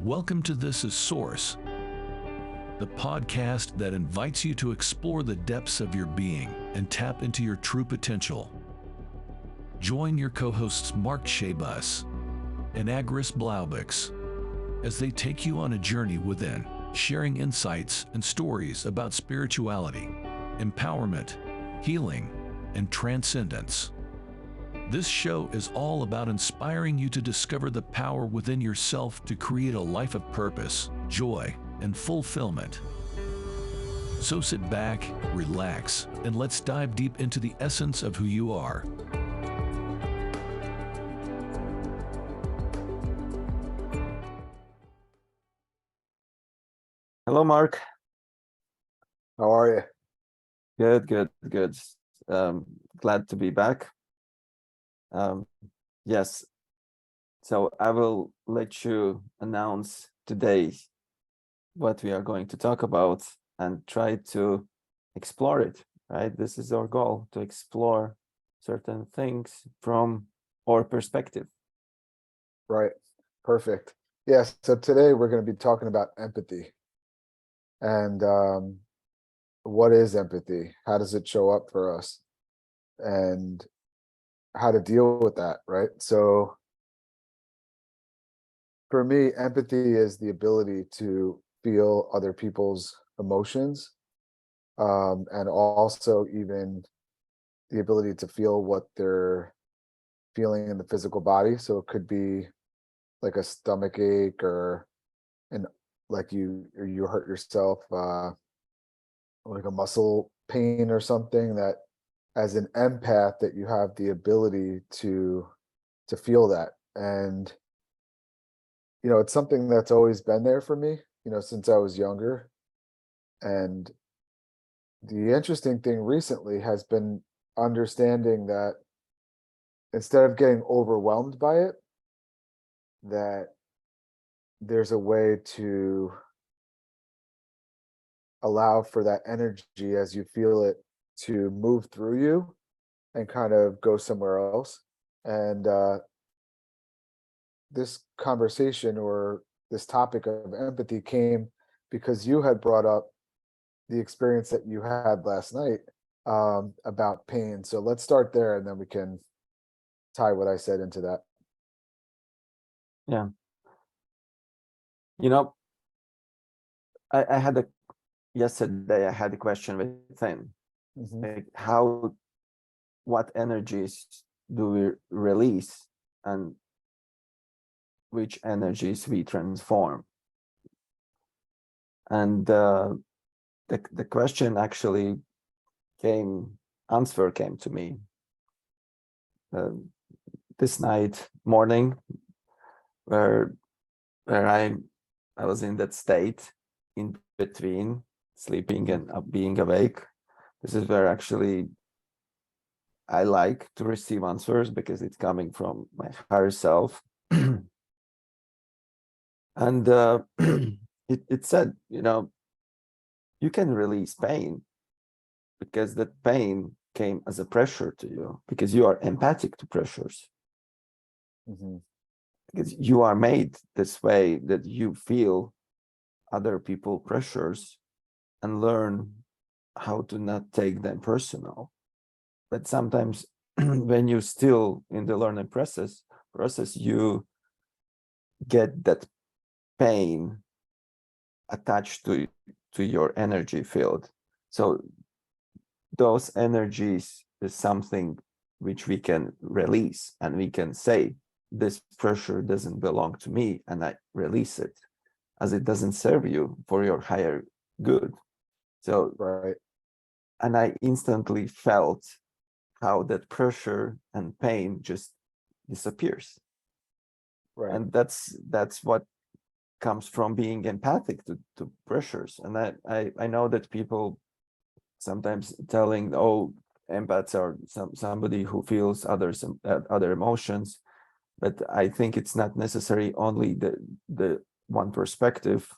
Welcome to This is Source, the podcast that invites you to explore the depths of your being and tap into your true potential. Join your co-hosts Mark Chabus and Agris Blaubuks as they take you on a journey within, sharing insights and stories about spirituality, empowerment, healing, and transcendence. This show is all about inspiring you to discover the power within yourself to create a life of purpose, joy, and fulfillment. So sit back, relax, and let's dive deep into the essence of who you are. Hello, Mark. How are you? Good. Glad to be back. Yes, so I will let you announce today what we are going to talk about and try to explore it, right? This is our goal, to explore certain things from our perspective. Right. Perfect. Yes. So today we're going to be talking about empathy. And what is empathy? How does it show up for us? And how to deal with that, right? So for me, empathy is the ability to feel other people's emotions, and also even the ability to feel what they're feeling in the physical body. So it could be like a stomach ache or an like you hurt yourself, like a muscle pain or something, that as an empath that you have the ability to feel that. And it's something that's always been there for me, since I was younger. And the interesting thing recently has been understanding that instead of getting overwhelmed by it, that there's a way to allow for that energy as you feel it to move through you and kind of go somewhere else. And this conversation or this topic of empathy came because you had brought up the experience that you had last night, about pain. So let's start there and then we can tie what I said into that. Yeah. I had yesterday I had a question within, like what energies do we release and which energies we transform? And the question actually answer came to me this morning, where I was in that state in between sleeping and being awake. This is where actually I like to receive answers because it's coming from my higher self. And it said, you can release pain because that pain came as a pressure to you, because you are empathic to pressures. Because you are made this way that you feel other people pressures and learn how to not take them personal. But sometimes when you're still in the learning process, you get that pain attached to your energy field. So those energies is something which we can release, and we can say, this pressure doesn't belong to me, and I release it, as it doesn't serve you for your higher good. So, right. And I instantly felt how that pressure and pain just disappears. Right. And that's what comes from being empathic to pressures. And I know that people sometimes telling, oh, empaths are somebody who feels other emotions, but I think it's not necessary only the one perspective,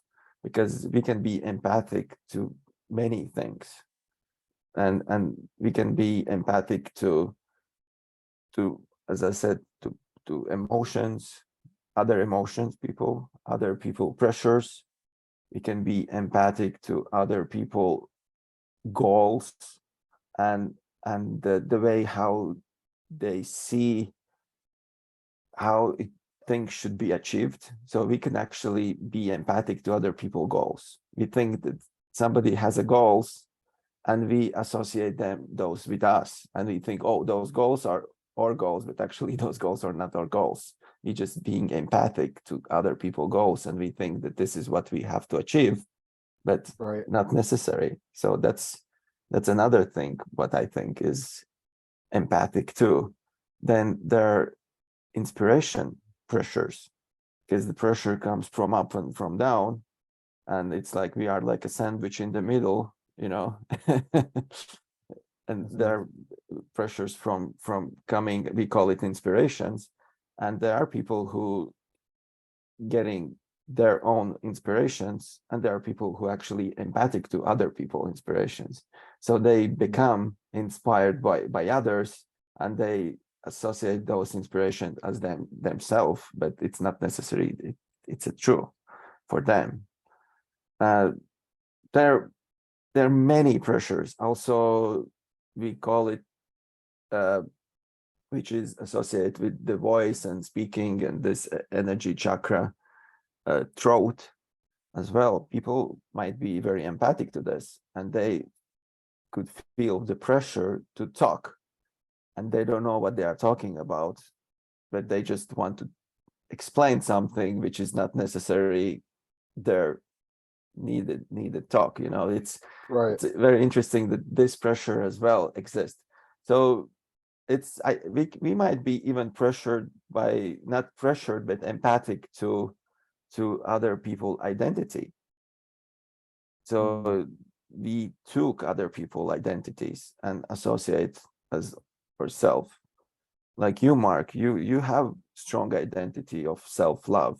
because we can be empathic to many things, and we can be empathic to as I said, to emotions, other emotions, other people pressures. We can be empathic to other people goals, and the way how they see how things should be achieved. So we can actually be empathic to other people's goals. We think that somebody has a goals, and we associate those with us, and we think, oh, those goals are our goals, but actually those goals are not our goals. We just being empathic to other people's goals, and we think that this is what we have to achieve, but Right. not necessary. So that's another thing what I think is empathic too. Then there are inspiration pressures, because the pressure comes from up and from down, and it's like we are like a sandwich in the middle, you know. And there are pressures from coming, we call it inspirations, and there are people who getting their own inspirations, and there are people who actually empathic to other people's inspirations, so they become inspired by others, and they associate those inspirations as themselves, but it's not necessary it's a true for them. There are many pressures also, we call it which is associated with the voice and speaking and this energy chakra, throat as well. People might be very empathic to this, and they could feel the pressure to talk, and they don't know what they are talking about, but they just want to explain something which is not necessarily their needed talk. You know, it's very interesting that this pressure as well exists. So we might be even pressured by, not pressured, but empathic to other people identity. So we took other people identities and associate as ourselves. Like you, Mark, you have strong identity of self-love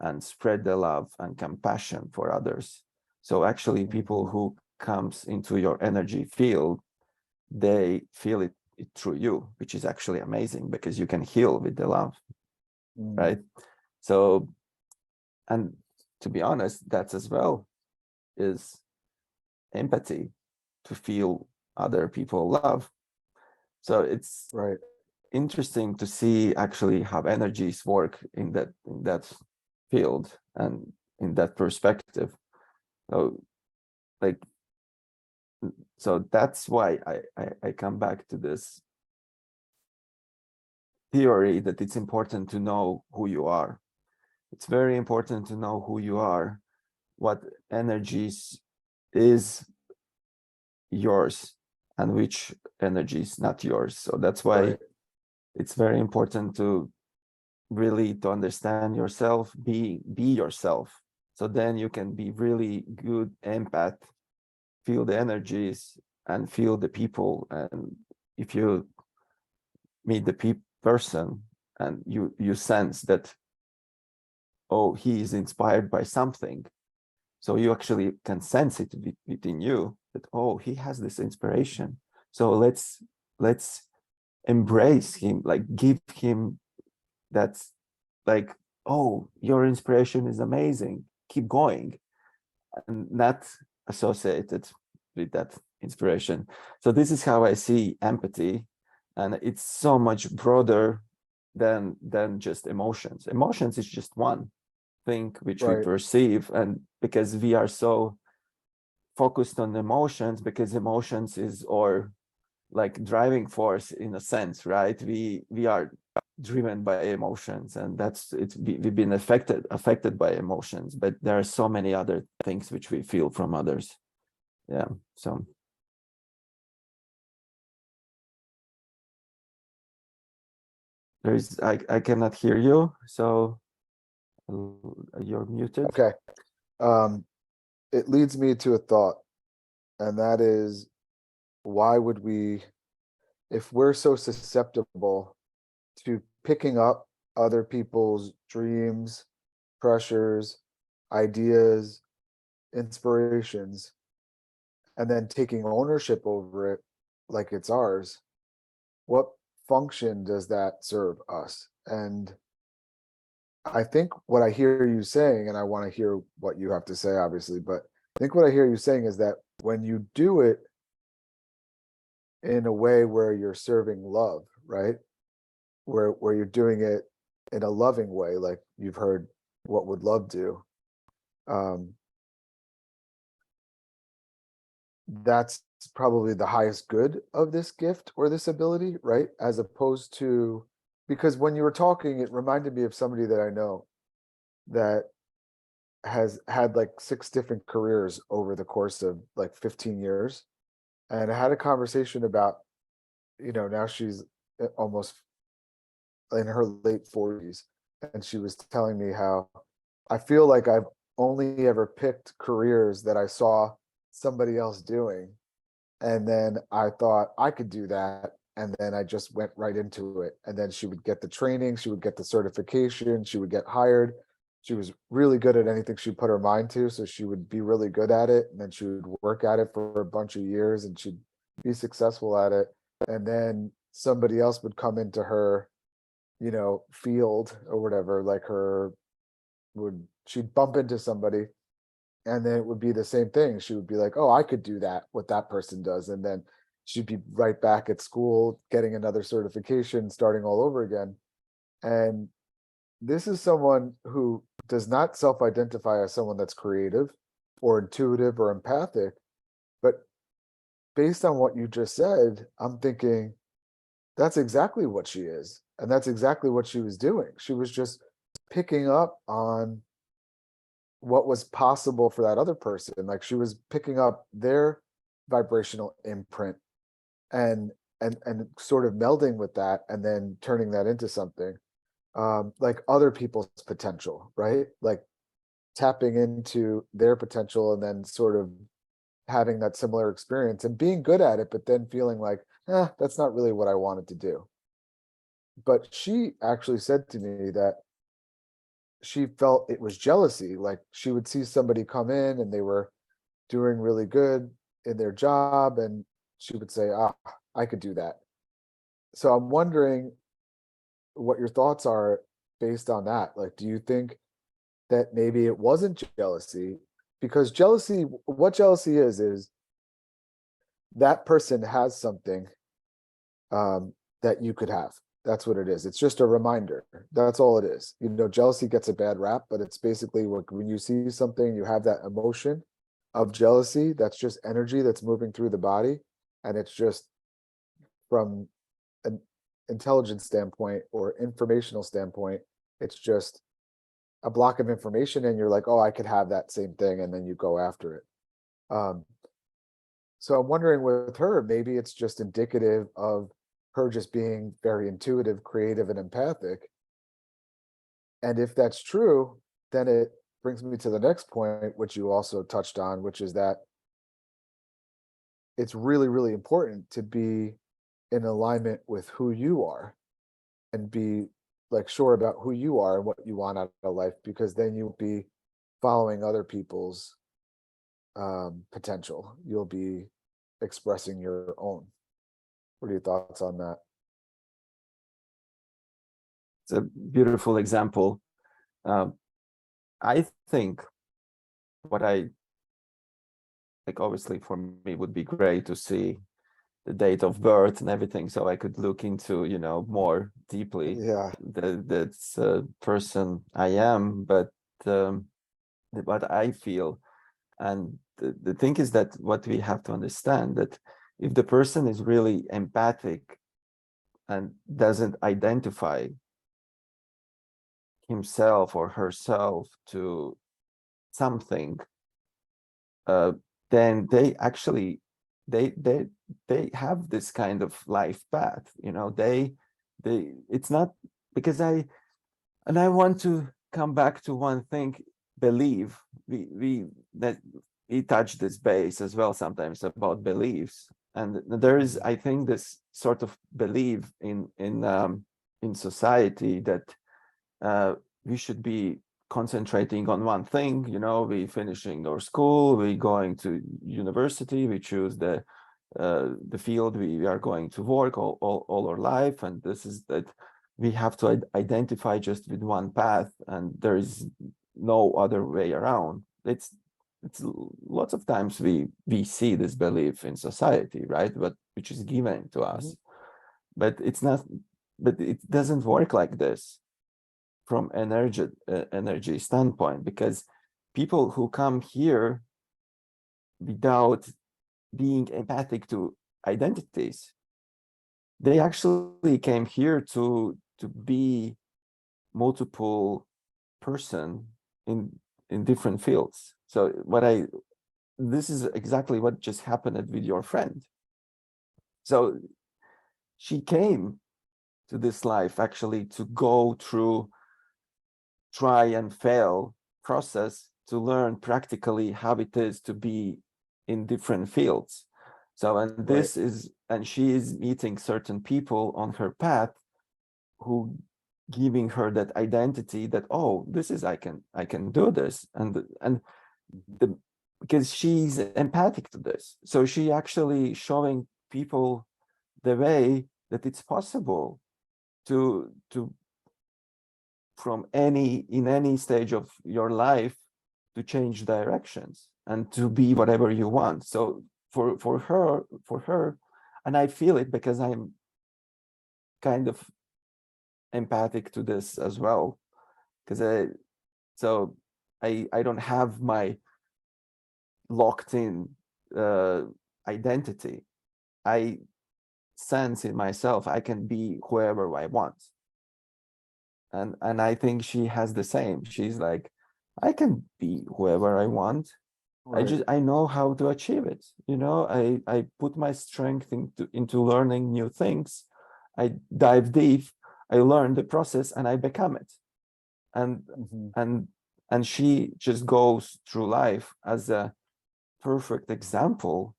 and spread the love and compassion for others. So actually people who comes into your energy field, they feel it through you, which is actually amazing, because you can heal with the love, right? So, and to be honest, that's as well is empathy, to feel other people love. So it's interesting to see actually how energies work in that field and in that perspective. So like, so that's why I come back to this theory that it's important to know who you are. It's very important to know who you are, what energies is yours and which energy is not yours. So that's why it's very important to really to understand yourself, be yourself. So then you can be really good empath, feel the energies and feel the people. And if you meet the person and you sense that, oh, he is inspired by something, so you actually can sense it within you that, oh, he has this inspiration, so let's embrace him, like give him that, like, oh, your inspiration is amazing, keep going, and not associated with that inspiration. So this is how I see empathy, and it's so much broader than just emotions. Emotions is just one thing which we perceive, and because we are so focused on emotions, because emotions is our like driving force in a sense, right? We are driven by emotions, and we've been affected by emotions, but there are so many other things which we feel from others. Yeah. So there's I cannot hear you, so you're muted. Okay. It leads me to a thought, and that is, why would we, if we're so susceptible to picking up other people's dreams, pressures, ideas, inspirations, and then taking ownership over it like it's ours, what function does that serve us? And I think what I hear you saying, and I want to hear what you have to say, obviously, but I think what I hear you saying is that when you do it in a way where you're serving love, right? Where you're doing it in a loving way, like you've heard what would love do. Um, that's probably the highest good of this gift or this ability, right? As opposed to, because when you were talking, it reminded me of somebody that I know that has had like 6 different careers over the course of like 15 years. And I had a conversation about, now she's almost in her late 40s. And she was telling me how I feel like I've only ever picked careers that I saw somebody else doing. And then I thought I could do that. And then I just went right into it. And then she would get the training, she would get the certification, she would get hired. She was really good at anything she put her mind to. So she would be really good at it. And then she would work at it for a bunch of years and she'd be successful at it. And then somebody else would come into her, field or whatever, like she'd bump into somebody and then it would be the same thing. She would be like, oh, I could do that, what that person does. And then she'd be right back at school, getting another certification, starting all over again. And this is someone who does not self-identify as someone that's creative or intuitive or empathic. But based on what you just said, I'm thinking that's exactly what she is. And that's exactly what she was doing. She was just picking up on what was possible for that other person. Like she was picking up their vibrational imprint and sort of melding with that and then turning that into something like other people's potential, right? Like tapping into their potential and then sort of having that similar experience and being good at it, but then feeling like, that's not really what I wanted to do. But she actually said to me that she felt it was jealousy. Like she would see somebody come in and they were doing really good in their job and she would say, I could do that. So I'm wondering what your thoughts are based on that. Like, do you think that maybe it wasn't jealousy? Because jealousy, what jealousy is that person has something that you could have. That's what it is. It's just a reminder. That's all it is. Jealousy gets a bad rap, but it's basically when you see something, you have that emotion of jealousy. That's just energy that's moving through the body. And it's just from an intelligence standpoint or informational standpoint, it's just a block of information. And you're like, oh, I could have that same thing. And then you go after it. So I'm wondering with her, maybe it's just indicative of her just being very intuitive, creative, and empathic. And if that's true, then it brings me to the next point, which you also touched on, which is that it's really, really important to be in alignment with who you are and be like sure about who you are and what you want out of life, because then you'll be following other people's potential. You'll be expressing your own. What are your thoughts on that? It's a beautiful example. I think what I like, obviously for me, would be great to see the date of birth and everything, so I could look into, more deeply Yeah. the person I am, but what I feel. And the thing is that what we have to understand, that if the person is really empathic and doesn't identify himself or herself to something, then they actually they have this kind of life path. They it's not, because I want to come back to one thing. Believe, we touch this base as well sometimes about beliefs, and there is, I think, this sort of belief in society that we should be concentrating on one thing. We finishing our school, we going to university, we choose the field we are going to work all our life, and this is that we have to identify just with one path, and there is no other way around. It's lots of times we see this belief in society, right? But which is given to us, but it's not. But it doesn't work like this from energy standpoint, because people who come here without being empathic to identities, they actually came here to be multiple person in different fields. So this is exactly what just happened with your friend. So she came to this life actually to go through try and fail process to learn practically how it is to be in different fields. So, and this is, and she is meeting certain people on her path who giving her that identity that, oh, this is, I can do this. And because she's empathic to this. So she actually showing people the way that it's possible to from in any stage of your life to change directions and to be whatever you want. So for her, and I feel it because I'm kind of empathic to this as well, because I don't have my locked in identity. I sense in myself I can be whoever I want. And I think she has the same. She's like, I can be whoever I want. I know how to achieve it. You know, I put my strength into learning new things. I dive deep, I learn the process, and I become it. And and she just goes through life as a perfect example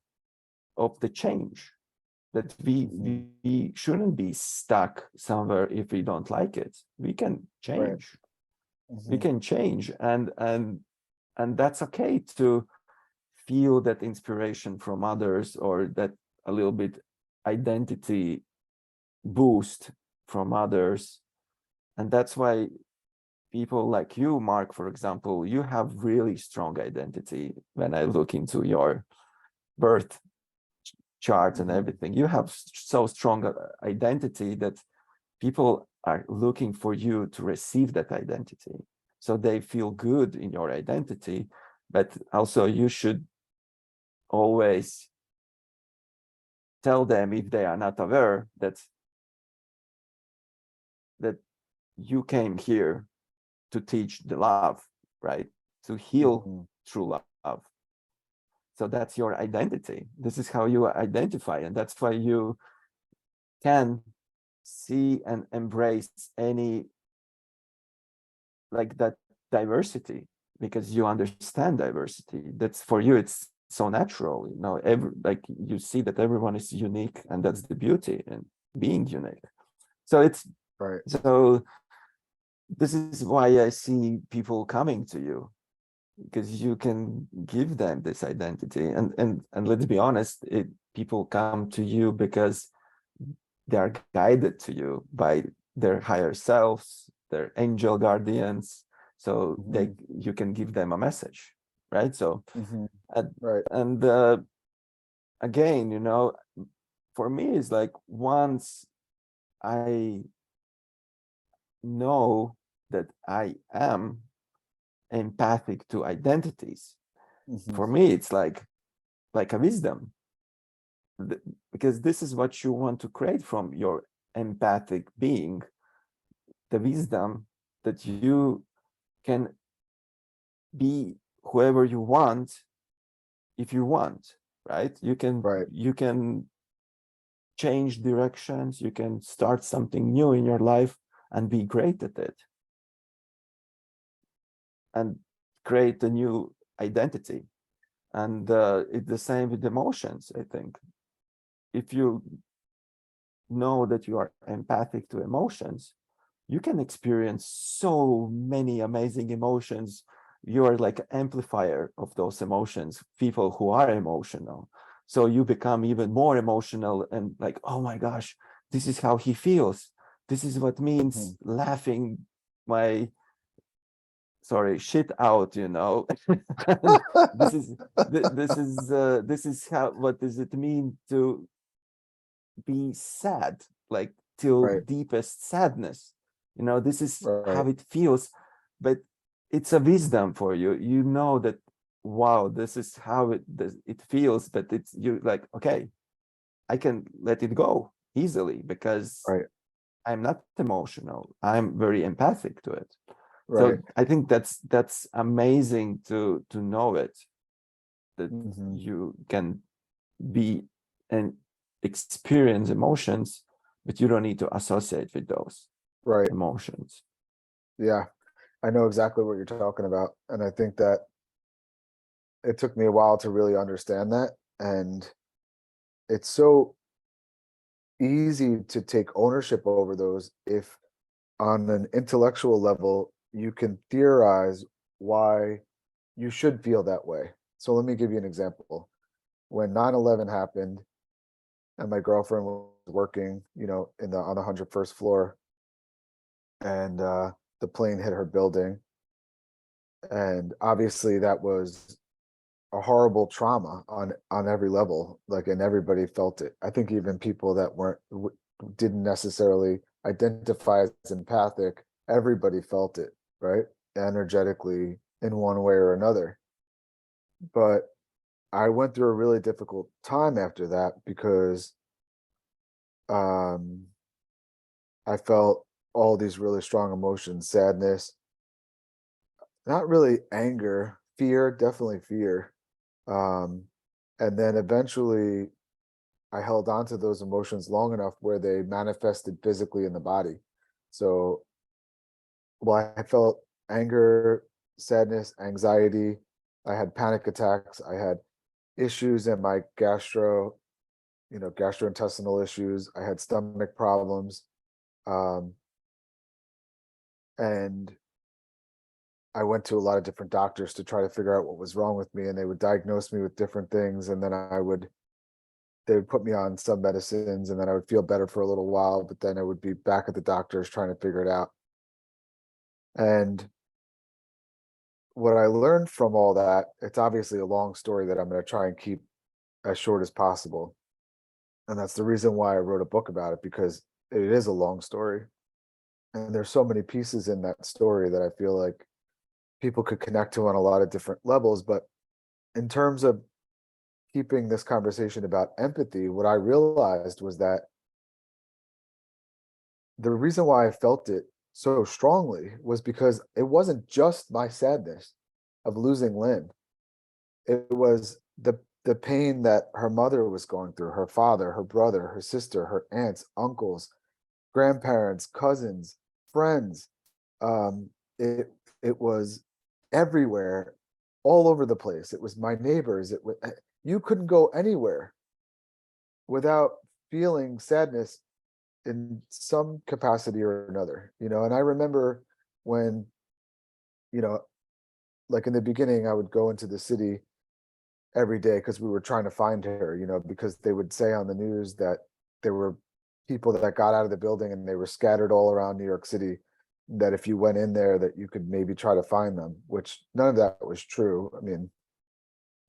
of the change, that we shouldn't be stuck somewhere if we don't like it. We can change. We can change, and that's okay to feel that inspiration from others, or that a little bit identity boost from others. And that's why people like you, Mark, for example, you have really strong identity. When I look into your birth chart and everything, you have so strong identity that people are looking for you to receive that identity, so they feel good in your identity. But also you should always tell them, if they are not aware, that you came here to teach the love, right? To heal through love. So that's your identity. This is how you identify, and that's why you can see and embrace any, like, that diversity, because you understand diversity. That's, for you, it's so natural, you know, like you see that everyone is unique, and that's the beauty in being unique. So it's so this is why I see people coming to you, because you can give them this identity. And let's be honest, people come to you because they are guided to you by their higher selves, their angel guardians. So you can give them a message, right? So and again, you know, for me, it's like, once I know that I am empathic to identities, for me it's like a wisdom, because this is what you want to create from your empathic being, the wisdom that you can be whoever you want if you want, right? You can change directions, you can start something new in your life and be great at it, and create a new identity. And it's the same with emotions. I think if you know that you are empathic to emotions, you can experience so many amazing emotions. You are like an amplifier of those emotions, people who are emotional. So you become even more emotional, and like, oh my gosh, this is how he feels. this is what means laughing my shit out, And this is how, what does it mean to be sad, like till Right. deepest sadness. This is how Right. it feels, but it's a wisdom for you. You know that, wow, this is how it feels, but it's you like, okay, I can let it go easily because Right. I'm not emotional. I'm very empathic to it. Right. So I think that's amazing to know it, that Hmm. you can be and experience emotions, but you don't need to associate with those Right. emotions. Yeah. I know exactly what you're talking about. And I think that it took me a while to really understand that. And it's so easy to take ownership over those if on an intellectual level you can theorize why you should feel that way. So let me give you an example. When 9/11 happened and my girlfriend was working, in the on the 101st floor, and the plane hit her building, and obviously that was a horrible trauma on every level, like, and everybody felt it. I think even people that didn't necessarily identify as empathic, everybody felt it, right? Energetically in one way or another. But I went through a really difficult time after that because um I felt all these really strong emotions, sadness, not really anger, fear, definitely fear. Um and then eventually I held on to those emotions long enough where they manifested physically in the body. So, well, I felt anger, sadness, anxiety. I had panic attacks. I had issues in my gastrointestinal issues. I had stomach problems. Um, and I went to a lot of different doctors to try to figure out what was wrong with me. And they would diagnose me with different things. And then they would put me on some medicines, and then I would feel better for a little while, but then I would be back at the doctors trying to figure it out. And what I learned from all that, it's obviously a long story that I'm going to try and keep as short as possible. And that's the reason why I wrote a book about it, because it is a long story. And there's so many pieces in that story that I feel like people could connect to on a lot of different levels. But in terms of keeping this conversation about empathy, what I realized was that the reason why I felt it so strongly was because it wasn't just my sadness of losing Lynn. It was the pain that her mother was going through, her father, her brother, her sister, her aunts, uncles, grandparents, cousins, friends. Um, it it was everywhere, all over the place. It was my neighbors. You couldn't go anywhere without feeling sadness in some capacity or another. And I remember when, you know like in the beginning, I would go into the city every day because we were trying to find her, because they would say on the news that there were people that got out of the building and they were scattered all around New York City, that if you went in there that you could maybe try to find them, which none of that was true. I mean,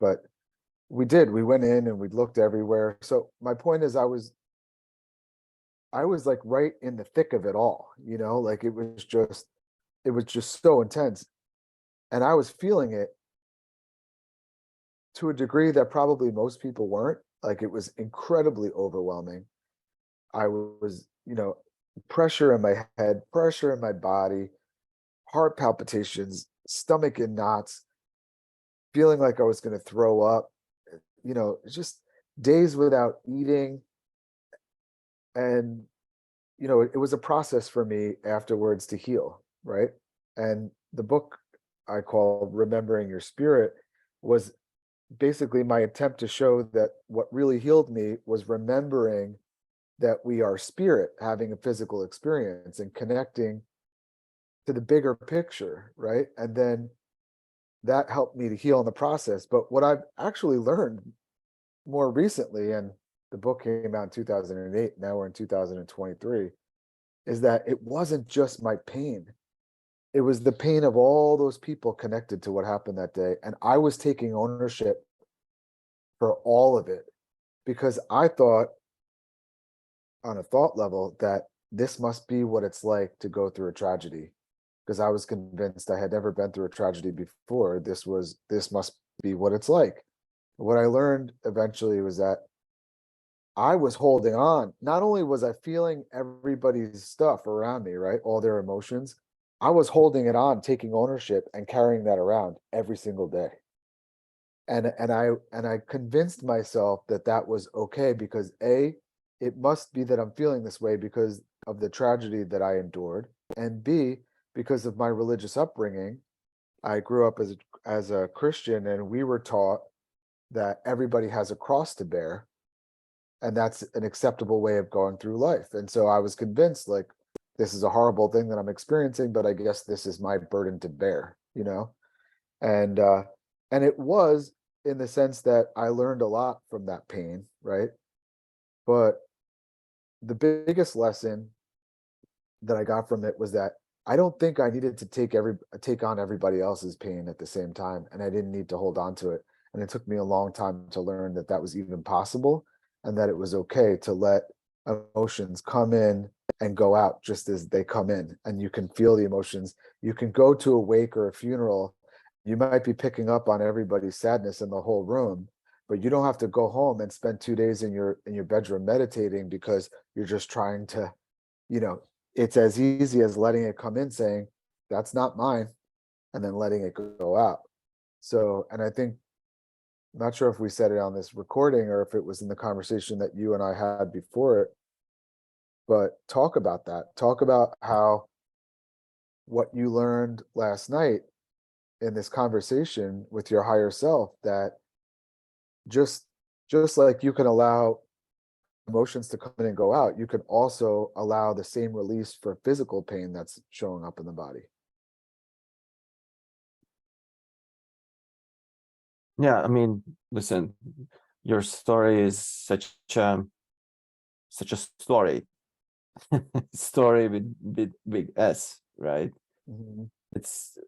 but we went in and we looked everywhere. So my point is, I was like right in the thick of it all, like it was just so intense. And I was feeling it to a degree that probably most people weren't. Like, it was incredibly overwhelming. I was, pressure in my head, pressure in my body, heart palpitations, stomach in knots, feeling like I was going to throw up, just days without eating. And, it was a process for me afterwards to heal. Right. And the book I call Remembering Your Spirit was basically my attempt to show that what really healed me was remembering that we are spirit having a physical experience and connecting to the bigger picture, right? And then that helped me to heal in the process. But what I've actually learned more recently, and the book came out in 2008, now we're in 2023, is that it wasn't just my pain. It was the pain of all those people connected to what happened that day. And I was taking ownership for all of it because I thought on a thought level that this must be what it's like to go through a tragedy, because I was convinced I had never been through a tragedy before. This must be what it's like. What I learned eventually was that I was holding on. Not only was I feeling everybody's stuff around me, right? All their emotions, I was holding it on, taking ownership and carrying that around every single day. And I convinced myself that that was okay because A, it must be that I'm feeling this way because of the tragedy that I endured, and B, because of my religious upbringing. I grew up as a Christian, and we were taught that everybody has a cross to bear, and that's an acceptable way of going through life. And so I was convinced, like, this is a horrible thing that I'm experiencing, but I guess this is my burden to bear, you know? And and it was, in the sense that I learned a lot from that pain, right? But the biggest lesson that I got from it was that I don't think I needed to take on everybody else's pain at the same time, and I didn't need to hold on to it. And it took me a long time to learn that that was even possible, and that it was okay to let emotions come in and go out just as they come in, and you can feel the emotions. You can go to a wake or a funeral. You might be picking up on everybody's sadness in the whole room, but you don't have to go home and spend 2 days in your bedroom meditating because you're just trying to, you know, it's as easy as letting it come in, saying, that's not mine, and then letting it go out. So, and I think, not sure if we said it on this recording or if it was in the conversation that you and I had before it, but talk about that. Talk about how what you learned last night in this conversation with your higher self, that just just like you can allow emotions to come in and go out, you can also allow the same release for physical pain that's showing up in the body. Yeah, I mean, listen, your story is such a story, story with big S, right? Mhm. It's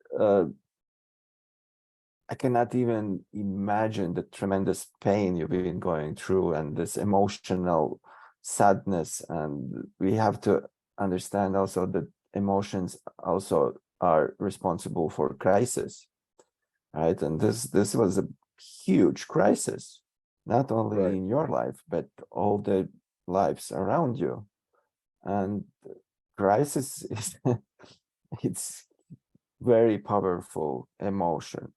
I cannot even imagine the tremendous pain you've been going through and this emotional sadness. And we have to understand also that emotions also are responsible for crisis, right? And this was a huge crisis, not only Right. in your life, but all the lives around you. And crisis is it's very powerful emotion,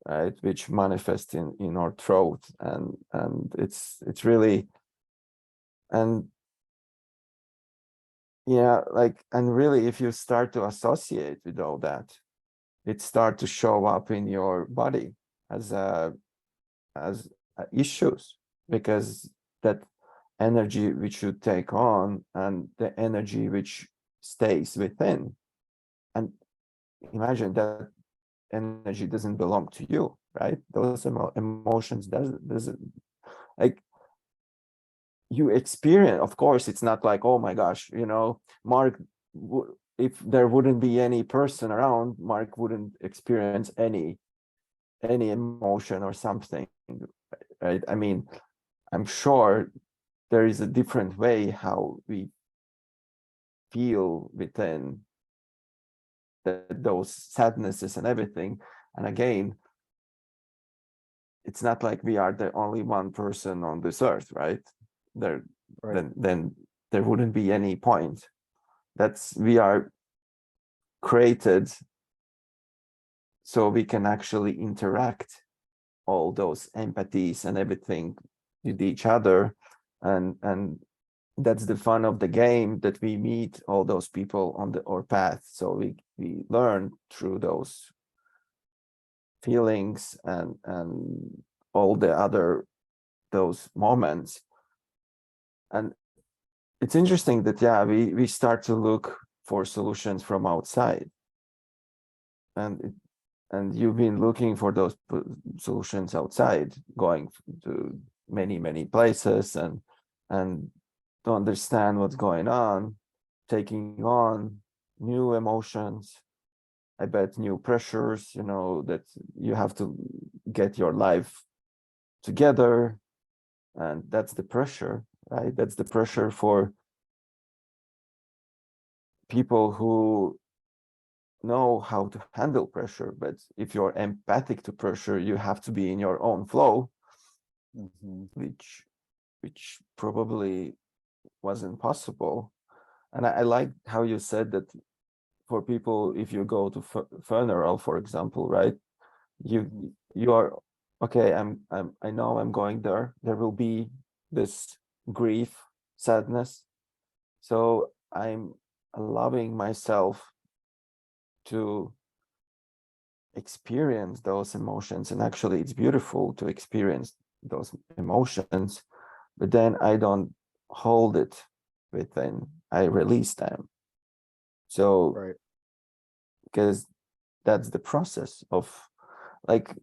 right, which manifests in our throat, and it's really, and yeah, like, and really, if you start to associate with all that, it start to show up in your body as as issues, because that energy which you take on and the energy which stays within, and imagine that energy doesn't belong to you, right? Those emotions doesn't, like, you experience, of course, it's not like, oh my gosh, Mark, if there wouldn't be any person around, Mark wouldn't experience any emotion or something, right? I mean, I'm sure there is a different way how we feel within those sadnesses and everything. And again, it's not like we are the only one person on this earth, right? There, Right. then there wouldn't be any point. That's, we are created so we can actually interact all those empathies and everything with each other, and that's the fun of the game, that we meet all those people on our path, so we learn through those feelings and all the other those moments. And it's interesting that, yeah, we start to look for solutions from outside, and you've been looking for those solutions outside, going to many places and to understand what's going on. taking on new emotions. I bet new pressures, that you have to get your life together. And that's the pressure, right? That's the pressure for people who know how to handle pressure. But if you're empathic to pressure, you have to be in your own flow, which probably wasn't possible. And I like how you said that for people, if you go to funeral, for example, right? You are okay. I know I'm going there. There will be this grief, sadness. So I'm allowing myself to experience those emotions. And actually, it's beautiful to experience those emotions, but then I don't hold it within. I release them. So, Right. because that's the process of like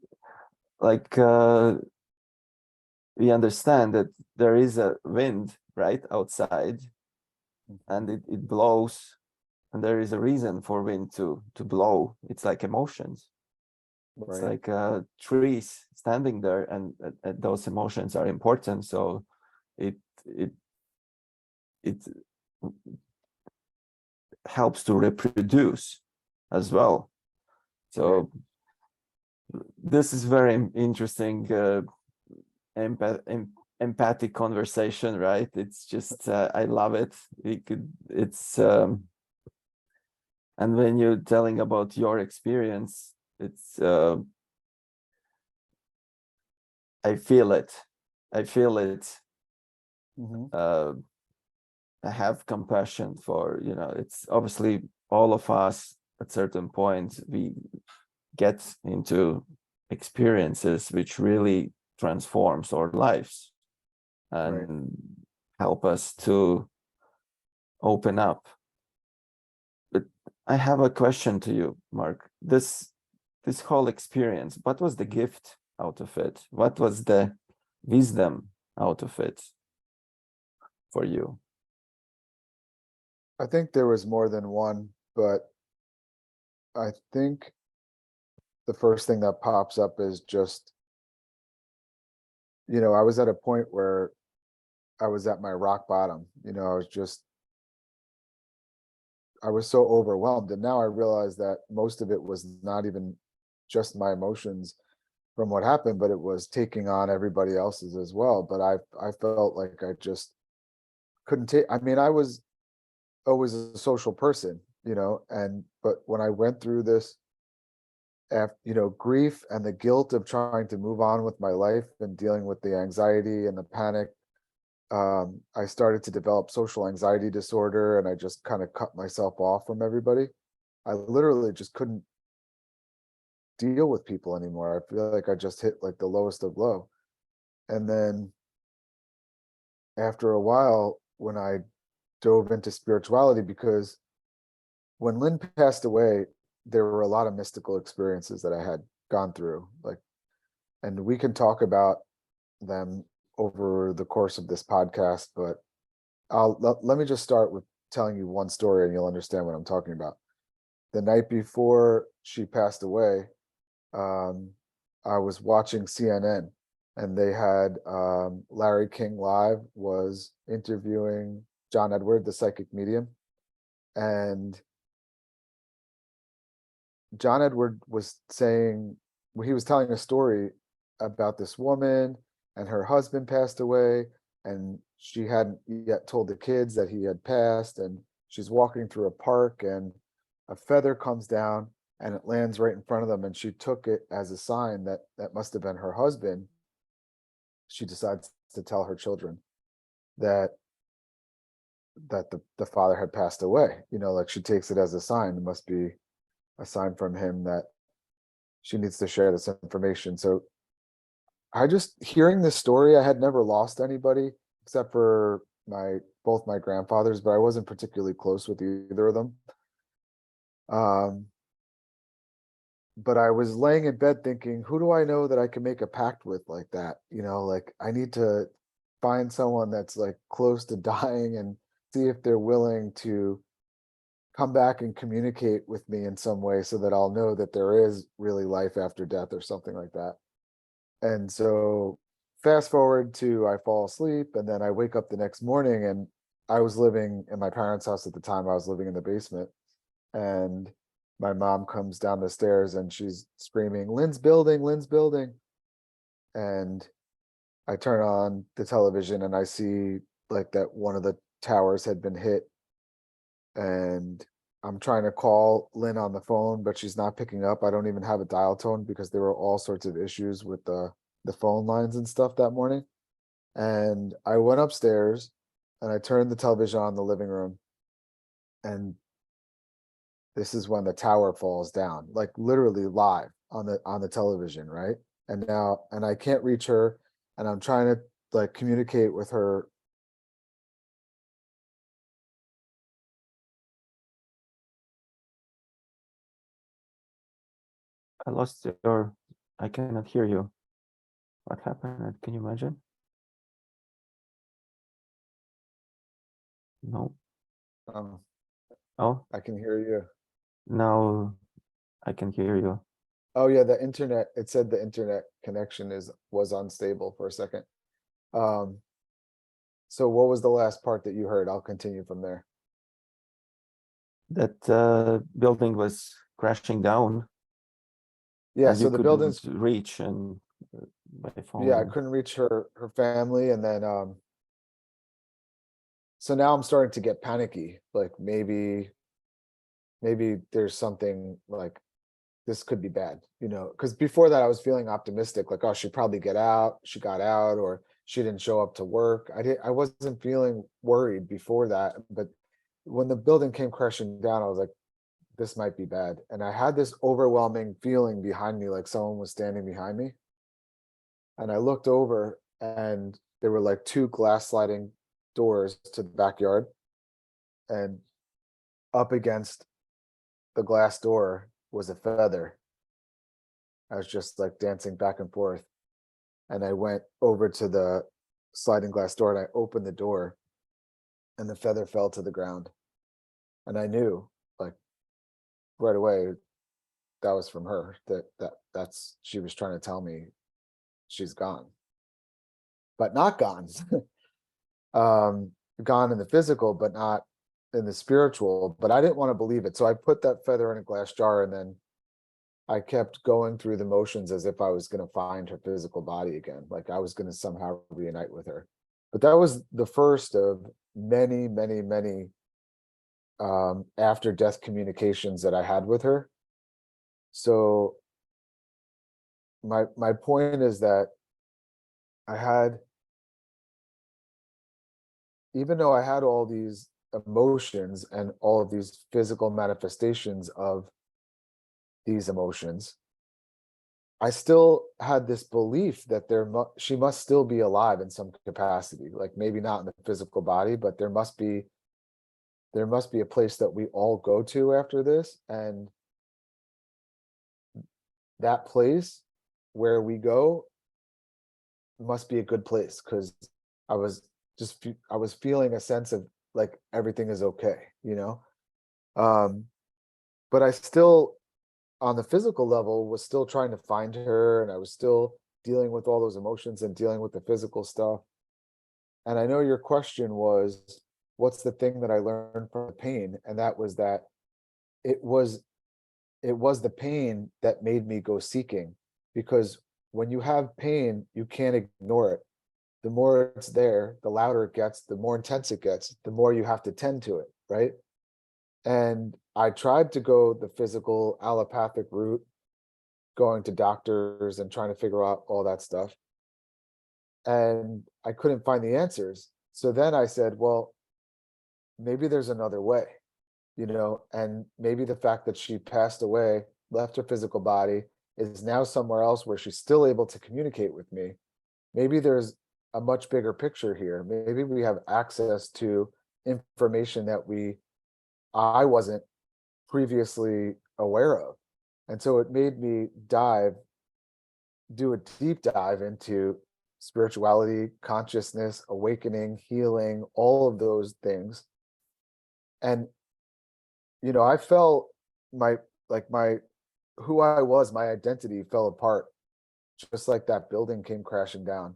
we understand that there is a wind right outside, and it blows, and there is a reason for wind to blow. It's like emotions. It's Right. like trees standing there, and those emotions are important. So it it it helps to reproduce as well. So this is very interesting empathic conversation, right? It's just I love it. And when you're telling about your experience, it's I feel it. I feel it. I have compassion for, it's obviously all of us at certain points we get into experiences which really transforms our lives and help us to open up. But I have a question to you, Mark. This whole experience, what was the gift out of it? What was the wisdom out of it for you? I think there was more than one, but I think the first thing that pops up is just, I was at a point where I was at my rock bottom. I was so overwhelmed. And now I realize that most of it was not even just my emotions from what happened, but it was taking on everybody else's as well. But I felt like I just couldn't take, I mean, I was always a social person, but when I went through this, grief and the guilt of trying to move on with my life and dealing with the anxiety and the panic, I started to develop social anxiety disorder, and I just kind of cut myself off from everybody. I literally just couldn't deal with people anymore. I feel like I just hit like the lowest of low. And then after a while, when I dove into spirituality, because when Lynn passed away, there were a lot of mystical experiences that I had gone through, and we can talk about them over the course of this podcast, but let me just start with telling you one story and you'll understand what I'm talking about. The night before she passed away, I was watching CNN, and they had Larry King Live was interviewing John Edward, the psychic medium. And John Edward was saying, he was telling a story about this woman, and her husband passed away, and she hadn't yet told the kids that he had passed, and she's walking through a park, and a feather comes down and it lands right in front of them, and she took it as a sign that that must have been her husband. She decides to tell her children that the father had passed away. Like, she takes it as a sign. It must be a sign from him that she needs to share this information. So I just, hearing this story, I had never lost anybody except for both my grandfathers, but I wasn't particularly close with either of them. But I was laying in bed thinking, who do I know that I can make a pact with like that? Like, I need to find someone that's like close to dying and see if they're willing to come back and communicate with me in some way so that I'll know that there is really life after death or something like that. And so fast forward to I fall asleep and then I wake up the next morning, and I was living in my parents' house at the time. I was living in the basement, and my mom comes down the stairs and she's screaming, "Lynn's building, Lynn's building." And I turn on the television and I see like that one of the towers had been hit, and I'm trying to call Lynn on the phone, but she's not picking up. I don't even have a dial tone because there were all sorts of issues with the phone lines and stuff that morning. And I went upstairs and I turned the television on in the living room, and this is when the tower falls down, like literally live on the television, right? And I can't reach her, and I'm trying to like communicate with her. I lost your, I cannot hear you. What happened? Can you imagine? No. Um, Oh, I can hear you. now I can hear you. Oh yeah, the internet, it said the internet connection was unstable for a second. Um, so what was the last part that you heard? I'll continue from there. That building was crashing down Yeah, and you so the couldn't building's, reach and by yeah, I phone. couldn't reach her family, and then so now I'm starting to get panicky. Like maybe there's something like this could be bad, because before that I was feeling optimistic, like, oh, she'd probably get out, she got out, or she didn't show up to work. I wasn't feeling worried before that, but when the building came crashing down, I was like, this might be bad. And I had this overwhelming feeling behind me, like someone was standing behind me. And I looked over and there were like two glass sliding doors to the backyard. And up against the glass door was a feather. I was just like dancing back and forth. And I went over to the sliding glass door and I opened the door, and the feather fell to the ground. And I knew like right away that was from her, that's she was trying to tell me she's gone, but not gone. um Gone in the physical but not in the spiritual. But I didn't want to believe it, so I put that feather in a glass jar, and then I kept going through the motions as if I was going to find her physical body again, like I was going to somehow reunite with her. But that was the first of many, many, many after death communications that I had with her. So my point is that I had, even though I had all these emotions and all of these physical manifestations of these emotions, I still had this belief that she must still be alive in some capacity, like maybe not in the physical body, but there must be a place that we all go to after this, and that place where we go must be a good place, because I was I was feeling a sense of like everything is okay. Um, but I still, on the physical level, was still trying to find her, and I was still dealing with all those emotions and dealing with the physical stuff. And I know your question was, what's the thing that I learned from the pain? And that was that it was it was the pain that made me go seeking, because when you have pain, you can't ignore it. The more it's there, the louder it gets, the more intense it gets, the more you have to tend to it, right? And I tried to go the physical allopathic route, going to doctors and trying to figure out all that stuff. And I couldn't find the answers. So then I said, well, maybe there's another way, and maybe the fact that she passed away, left her physical body, is now somewhere else where she's still able to communicate with me. Maybe there's a much bigger picture here. Maybe we have access to information that I wasn't previously aware of. And so it made me do a deep dive into spirituality, consciousness, awakening, healing, all of those things. And you know, I felt my, like my, who I was, my identity fell apart, just like that building came crashing down.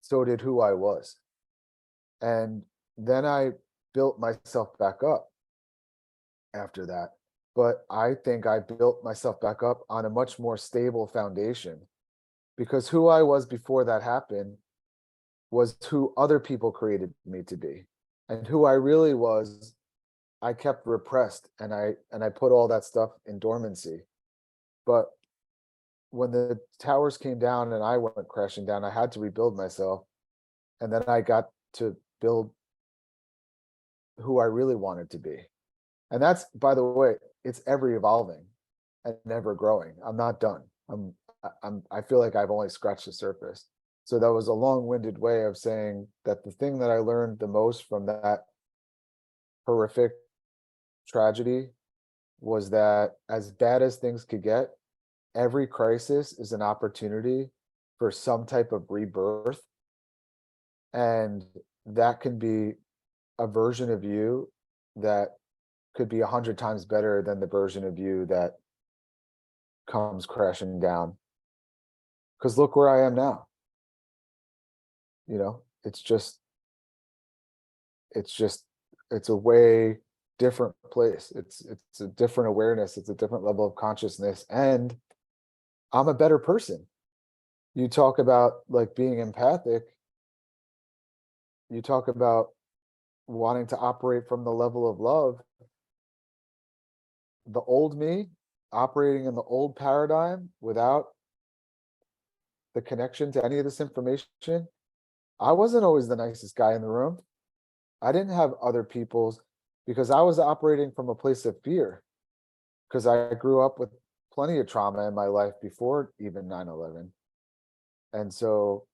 So did who I was. And then I built myself back up after that. But I think I built myself back up on a much more stable foundation, because who I was before that happened was who other people created me to be. And who I really was, I kept repressed, and I put all that stuff in dormancy. But when the towers came down and I went crashing down, I had to rebuild myself. And then I got to build who I really wanted to be. And that's, by the way, it's ever evolving and never growing. I'm not done. I feel like I've only scratched the surface. So that was a long-winded way of saying that the thing that I learned the most from that horrific tragedy was that, as bad as things could get, every crisis is an opportunity for some type of rebirth. And that can be a version of you that could be 100 times better than the version of you that comes crashing down. Because look where I am now. You know, it's just, it's a way different place. It's a different awareness. It's a different level of consciousness. And I'm a better person. You talk about like being empathic. You talk about wanting to operate from the level of love. The old me operating in the old paradigm without the connection to any of this information, I wasn't always the nicest guy in the room. I didn't have other people's, because I was operating from a place of fear, because I grew up with plenty of trauma in my life before even 9/11. And so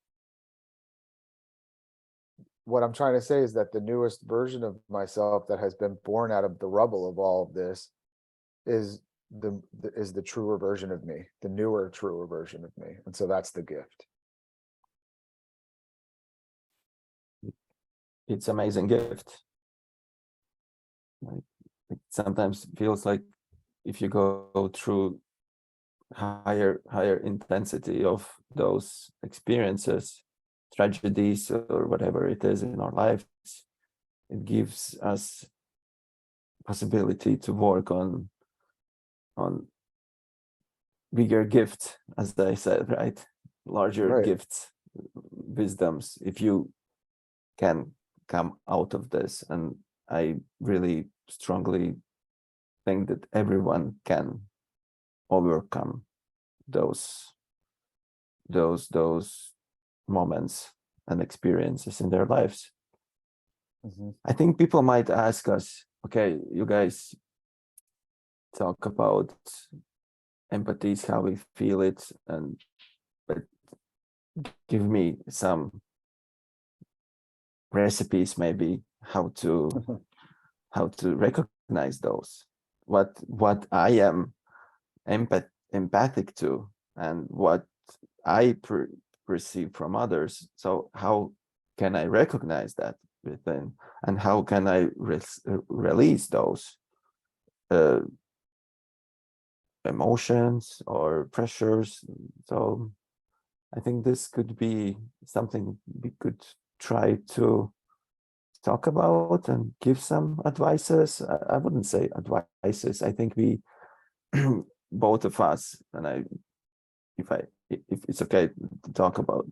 what I'm trying to say is that the newest version of myself that has been born out of the rubble of all of this is the truer version of me, the newer, truer version of me. And so that's the gift. It's amazing gift. Like, it sometimes feels like if you go through higher intensity of those experiences, tragedies or whatever it is in our lives, it gives us possibility to work on bigger gifts, as I said, right? Larger Right. gifts, wisdoms, if you can come out of this. And I really strongly think that everyone can overcome those moments and experiences in their lives. Mhm. I think people might ask us, okay, you guys talk about empathy is how we feel it, but give me some recipes, maybe how to recognize those, what I am empathic to, and what I perceive from others. So how can I recognize that within, and how can I release those emotions or pressures? So I think this could be something we could try to talk about and give some advices. I wouldn't say advices. I think we both of us, and if it's okay to talk about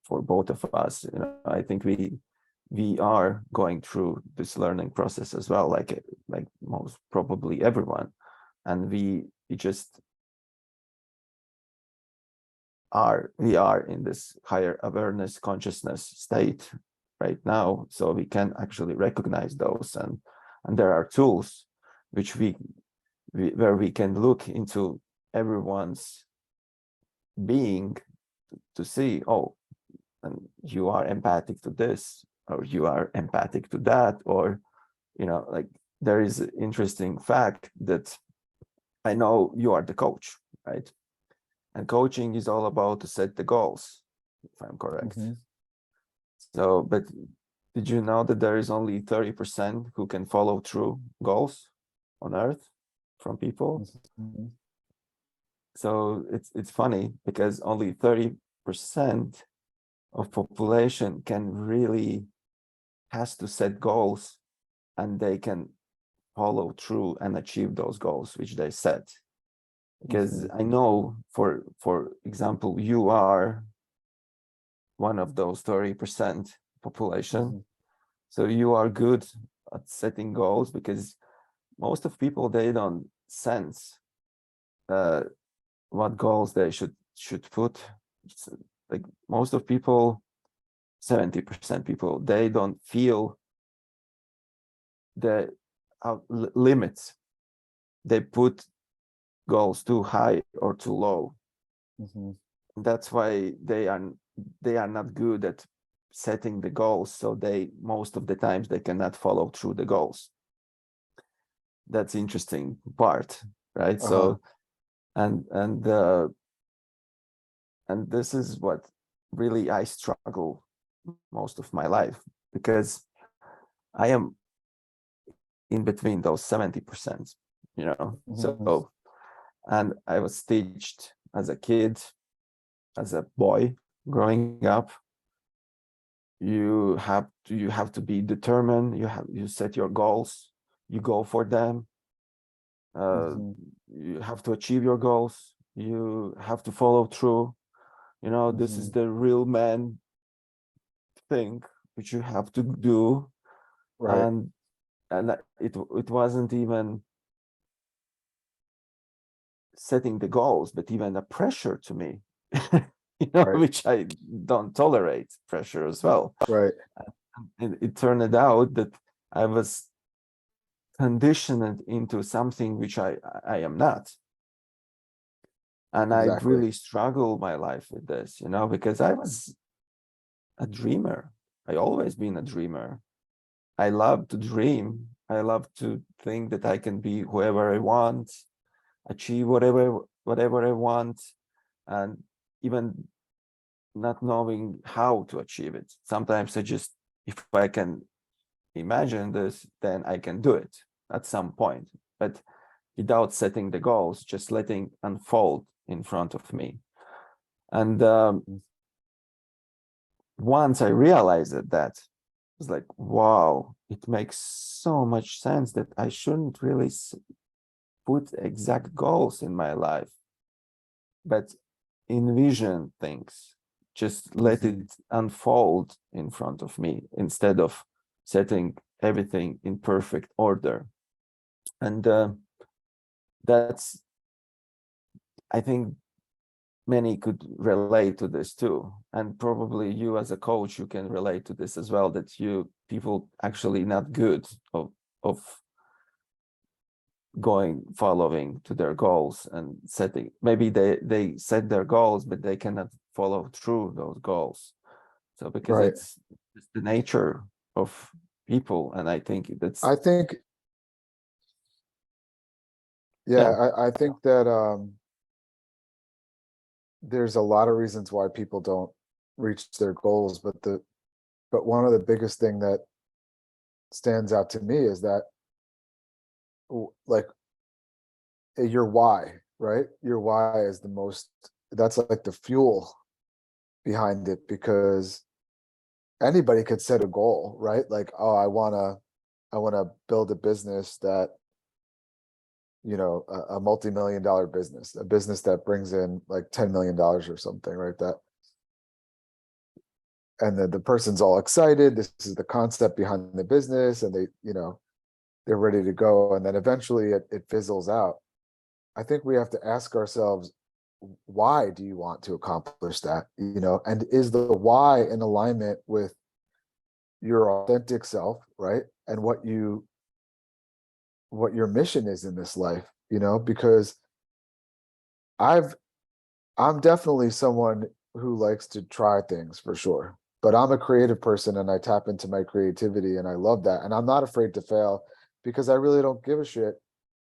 for both of us, you know, I think we are going through this learning process as well, like most probably everyone, and we just we are in this higher awareness consciousness state right now, so we can actually recognize those, and there are tools which where we can look into everyone's being to see, oh, and you are empathic to this, or you are empathic to that, or, you know, like there is an interesting fact that I know you are the coach, right? And coaching is all about to set the goals, if I'm correct. Mhm. So, but did you know that there is only 30% who can follow through goals? on earth from people. Mhm. So it's funny because only 30% of population can really has to set goals, and they can follow through and achieve those goals which they set. Because Mhm. I know, for example, you are one of those 30% population. Mhm. So you are good at setting goals, because most of people, they don't sense uh, what goals they should put. It's like most of people, 70% people, they don't feel the limits. They put goals too high or too low. Mhm. That's why they are not good at setting the goals. So they, most of the times, they cannot follow through the goals. That's interesting part, right? Uh-huh. So and this is what really I struggle most of my life, because I am in between those 70%, you know. Mhm. So, and I was teached as a kid, as a boy growing up, you have to be determined, you set your goals, you go for them, uh, Mhm. you have to achieve your goals, you have to follow through, you know, this is Mhm. the real man thing which you have to do. Right. and it wasn't even setting the goals, but even a pressure to me, you know, Right. which I don't tolerate pressure as well. Right. And it turned out that I was conditioned into something which I am not. And I Exactly. really struggled my life with this, you know, because I was a dreamer. I always been a dreamer. I love to dream. I love to think that I can be whoever I want, achieve whatever I want, and even not knowing how to achieve it. Sometimes I just, if I can imagine this, then I can do it at some point. But without setting the goals, just letting unfold in front of me. And once I realized that, it was like, wow, it makes so much sense that I shouldn't really put exact goals in my life, but envision things, just let Mhm. it unfold in front of me instead of setting everything in perfect order. And that's, I think many could relate to this too, and probably you as a coach, you can relate to this as well, that you people actually not good of going following to their goals and setting, maybe they set their goals but they cannot follow through those goals. So because Right. it's the nature of people, and I think that's, I think, yeah, yeah, I think that there's a lot of reasons why people don't reach their goals, but one of the biggest thing that stands out to me is that like your why, right? Your why is the most, that's like the fuel behind it, because anybody could set a goal, right? Like, oh, I want to build a business that, a multi-million dollar business, a business that brings in like $10 million or something, right? That, and then the person's all excited. This is the concept behind the business, and they're ready to go. And then eventually it fizzles out. I think we have to ask ourselves, why do you want to accomplish that? And is the why in alignment with your authentic self, right? And what your mission is in this life, because I've I'm definitely someone who likes to try things for sure. But I'm a creative person and I tap into my creativity and I love that. And I'm not afraid to fail because I really don't give a shit.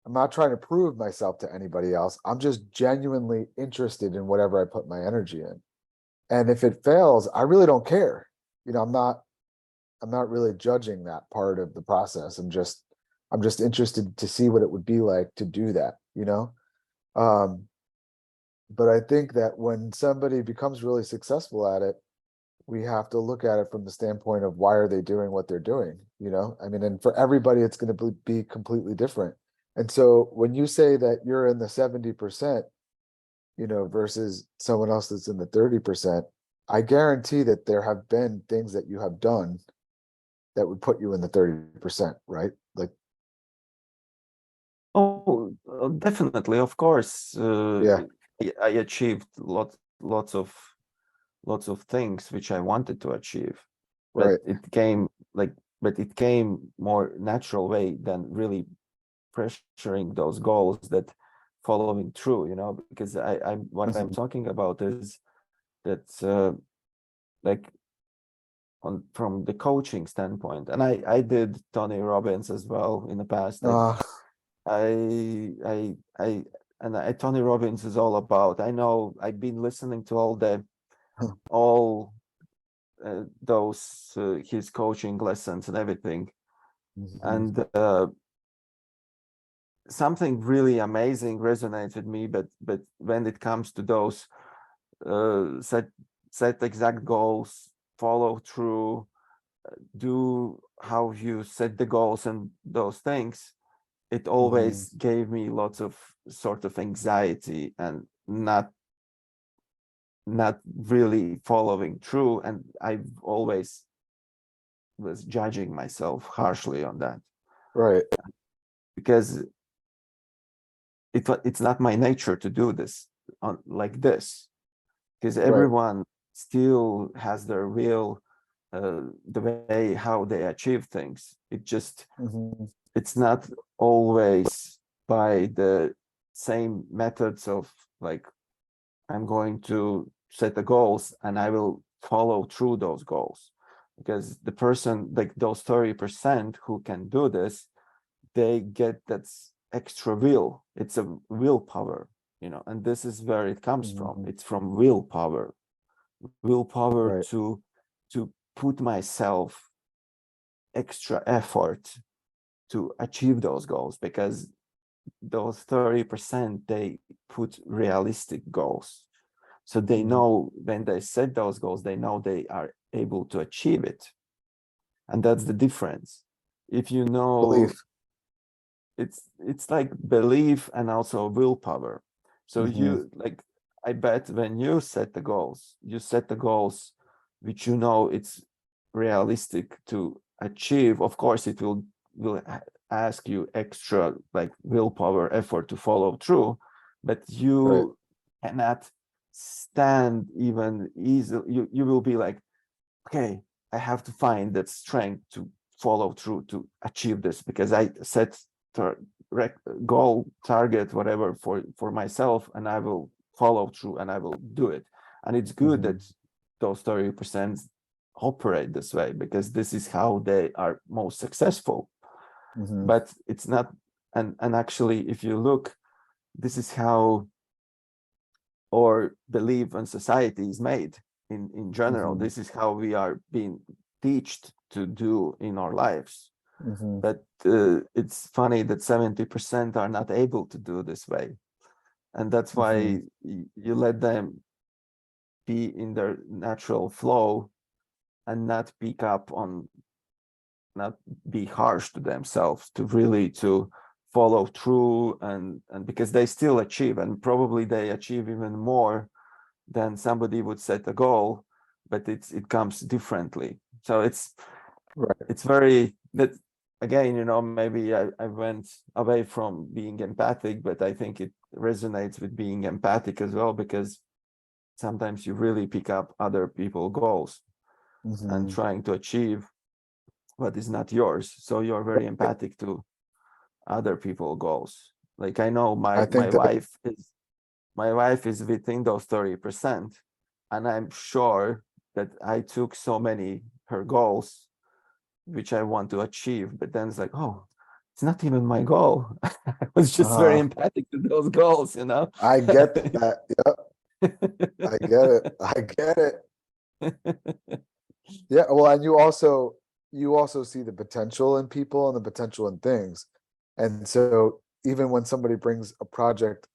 I'm not trying to prove myself to anybody else. I'm just genuinely interested in whatever I put my energy in. And if it fails, I really don't care. I'm not really judging that part of the process. I'm just I'm just interested to see what it would be like to do that, you know? But I think that when somebody becomes really successful at it, we have to look at it from the standpoint of why are they doing what they're doing, you know? I mean, and for everybody, it's going to be completely different. And so when you say that you're in the 70%, you know, versus someone else that's in the 30%, I guarantee that there have been things that you have done that would put you in the 30%, right? Like, Oh, definitely, of course. yeah, I achieved lots of things which I wanted to achieve, but right. it came more natural way than really pressuring those goals that following through, you know, because what I'm Mhm. talking about is that like on from the coaching standpoint, and I did Tony Robbins as well in the past. Uh, I Tony Robbins is all about. I know I've been listening to all those his coaching lessons and everything, mhm, and something really amazing resonates with me. But when it comes to those set exact goals, follow through, do how you set the goals and those things, it mhm, always gave me lots of sort of anxiety and not really following through, and I've always was judging myself harshly on that right, because it's not my nature to do this on like this, because right. everyone still has their real the way how they achieve things. Mhm, It's not always by the same methods of like I'm going to set the goals and I will follow through those goals, because the person like those 30% who can do this, they get that extra will. It's a willpower, you know, and this is where it comes from. mhm, It's from willpower right. to put myself extra effort to achieve those goals, because those 30% they put realistic goals, so they Mhm. know when they set those goals, they know they are able to achieve it. And that's the difference. If you know, Belief. it's like belief and also willpower. So Mhm, you like, I bet when you set the goals, you set the goals which you know it's realistic to achieve. Of course it will ask you extra like willpower effort to follow through, but right. you cannot stand even easily. You will be like, okay, I have to find that strength to follow through to achieve this, because I set tar- goal, target, whatever for myself, and I will follow through and I will do it. And it's good Mhm, that those 30% operate this way, because this is how they are most successful. mhm, But it's not, and actually, if you look, this is how or belief in society is made in general. mhm, This is how we are being taught to do in our lives. mhm, But it's funny that 70% are not able to do this way. And that's mhm. why you let them be in their natural flow and not pick up on, not be harsh to themselves, to really to follow through, and because they still achieve, and probably they achieve even more then somebody would set a goal, but it comes differently. So Right. it's very that, again, you know, maybe I went away from being empathic, but I think it resonates with being empathic as well, because sometimes you really pick up other people's goals and Mhm. trying to achieve what is not yours. So you're very Right. empathic to other people's goals. Like I know I think that my wife is within those 30%, and I'm sure that I took so many her goals which I want to achieve, but then it's like, oh, it's not even my goal. I was just very uh, empathic to those goals, you know. I get that. Yep, I get it. I get it. Yeah, well, and you also see the potential in people and the potential in things. And so even when somebody brings a project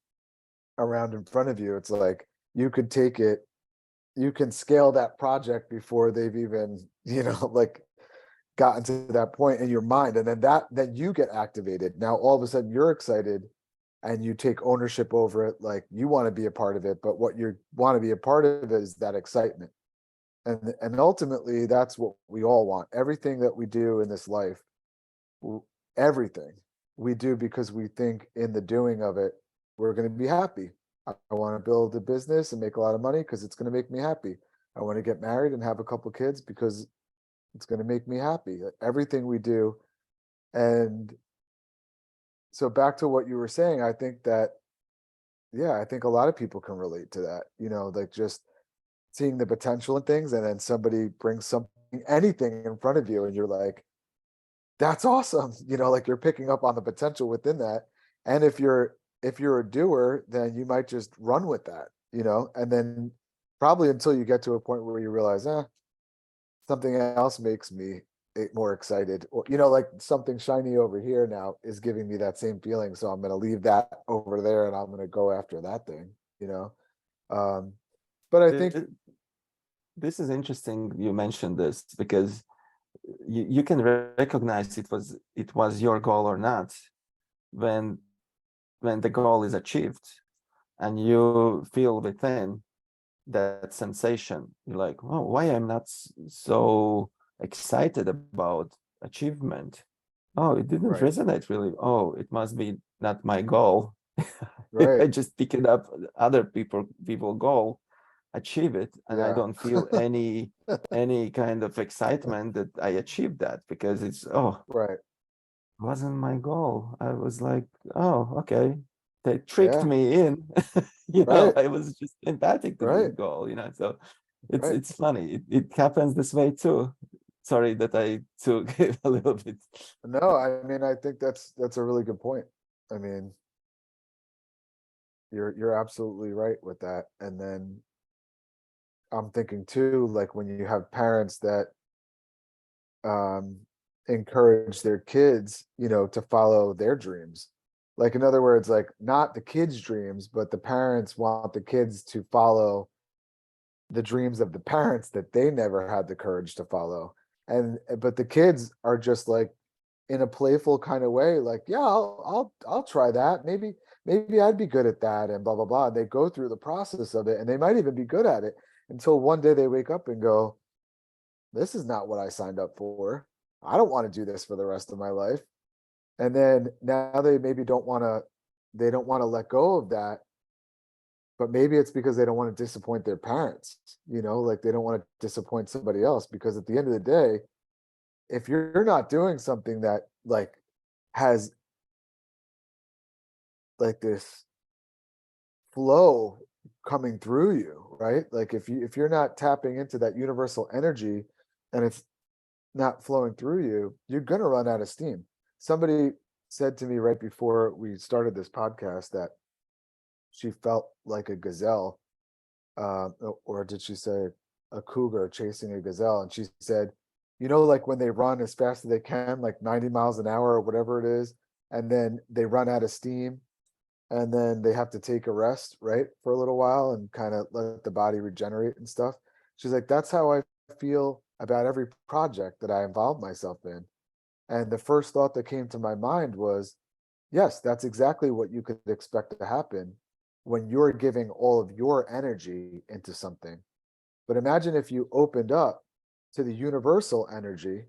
around in front of you, it's like you could take it, you can scale that project before they've even, like gotten to that point in your mind. And then you get activated. Now all of a sudden you're excited and you take ownership over it, like you want to be a part of it, but what you want to be a part of is that excitement. And ultimately that's what we all want. Everything that we do in this life, everything we do because we think in the doing of it, we're going to be happy. I want to build a business and make a lot of money because it's going to make me happy. I want to get married and have a couple kids because it's going to make me happy. Everything we do. And so back to what you were saying, I think that, yeah, I think a lot of people can relate to that, like just seeing the potential in things, and then somebody brings something, anything in front of you, and you're like, that's awesome. Like you're picking up on the potential within that. And if you're a doer, then you might just run with that, and then probably until you get to a point where you realize, something else makes me more excited, or like something shiny over here now is giving me that same feeling, so I'm going to leave that over there and I'm going to go after that thing. um but I think, This is interesting you mentioned this, because you can recognize it was your goal or not when the goal is achieved and you feel within that sensation. You're like, oh, why I'm not so excited about achievement? Oh, it didn't right, resonate really. Oh, it must be not my goal. right, I just pick it up other people goal, achieve it, and I yeah, don't feel any kind of excitement that I achieved that, because it's, oh, right, wasn't my goal. I was like, oh, okay, they tricked yeah, me in. right, I was just empathic to this right, goal, so it's right. it's funny. It happens this way too. Sorry that I took a little bit. No, I mean, I think that's a really good point. I mean, you're absolutely right with that. And then I'm thinking too, like when you have parents that um encourage their kids, to follow their dreams. Like in other words, like not the kids' dreams, but the parents want the kids to follow the dreams of the parents that they never had the courage to follow. And but the kids are just like in a playful kind of way, like, yeah, I'll try that. Maybe I'd be good at that, and blah blah blah. And they go through the process of it, and they might even be good at it until one day they wake up and go, this is not what I signed up for. I don't want to do this for the rest of my life. And then now they don't want to let go of that, but maybe it's because they don't want to disappoint their parents, like they don't want to disappoint somebody else, because at the end of the day, if you're not doing something that like has like this flow coming through you, right? Like if you're not tapping into that universal energy and it's not flowing through you, you're going to run out of steam. Somebody said to me right before we started this podcast that she felt like a gazelle, or did she say a cougar chasing a gazelle? And she said, like when they run as fast as they can, like 90 miles an hour or whatever it is, and then they run out of steam, and then they have to take a rest, right, for a little while and kind of let the body regenerate and stuff. She's like, that's how I feel about every project that I involve myself in. And the first thought that came to my mind was, yes, that's exactly what you could expect to happen when you're giving all of your energy into something. But imagine if you opened up to the universal energy